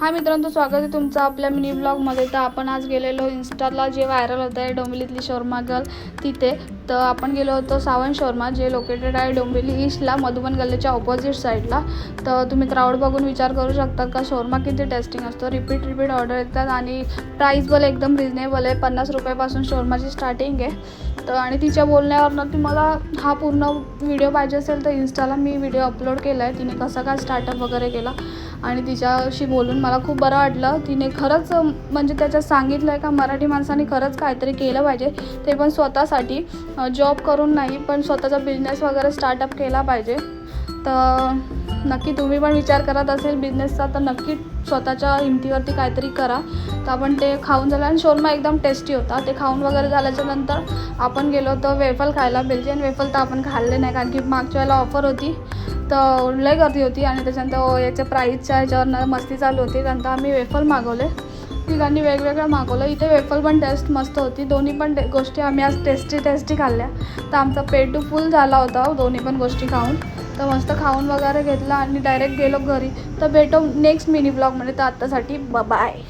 हाय मित्रांनो, स्वागत आहे तुमचं आपल्या मिनी ब्लॉगमध्ये। तर आपण आज गेलेलो इंस्टाला जे व्हायरल होत आहे डोंबिवलीतली शोरमा गर्ल तिथे। तर आपण गेलो होतो सावन शोरमा, जे लोकेटेड आहे डोंबिवली ईस्टला, मधुबन गल्लीच्या ऑपोजिट साईडला। तर तुम्ही क्राऊड बघून विचार करू शकता का शोरमा किती टेस्टिंग असतो। रिपीट ऑर्डर येतात आणि प्राईस पण एकदम रिजनेबल आहे। 50 रुपयापासून शोरमाची स्टार्टिंग आहे। तर आणि तिच्या बोलण्यावरनं ती मला हा पूर्ण व्हिडिओ पाहिजे असेल तर इंस्टाला मी व्हिडिओ अपलोड केला आहे, तिने कसं काय स्टार्टअप वगैरे केला। आणि तिच्याशी बोलून मला खूप बरं वाटलं। तिने खरंच म्हणजे त्याच्यात सांगितलं आहे का मराठी माणसांनी खरंच काहीतरी केलं पाहिजे, ते पण स्वतःसाठी, जॉब करून नाही, पण स्वतःचा बिझनेस वगैरे स्टार्टअप केला पाहिजे। तर नक्की तुम्ही पण विचार करत असेल बिझनेसचा तर नक्की स्वतःच्या हिमतीवरती काहीतरी करा। तर आपण ते खाऊन झालं आणि शोरमा एकदम टेस्टी होता। ते खाऊन वगैरे झाल्याच्यानंतर आपण गेलो होतो वेफल खायला। बेल्जियन वेफल तर आपण खाल्ले नाही, कारण की मागच्या वेळेला ऑफर होती तर लय गर्दी होती आणि त्याच्यानंतर याच्या प्राईसच्या ह्याच्यावर मस्ती चालू होती। त्यानंतर आम्ही वेफल मागवले, तिघांनी वेगवेगळं मागवलं। इथे वेफल पण टेस्ट मस्त होती। दोन्ही पण गोष्टी आम्ही आज टेस्टी खाल्ल्या। तर आमचा पेट फुल झाला होता दोन्ही पण गोष्टी खाऊन। तर मस्त खाऊन वगैरे घेतला आणि डायरेक्ट गेलो घरी। तर भेटू नेक्स्ट मिनी ब्लॉगमध्ये। तर आत्तासाठी बाय।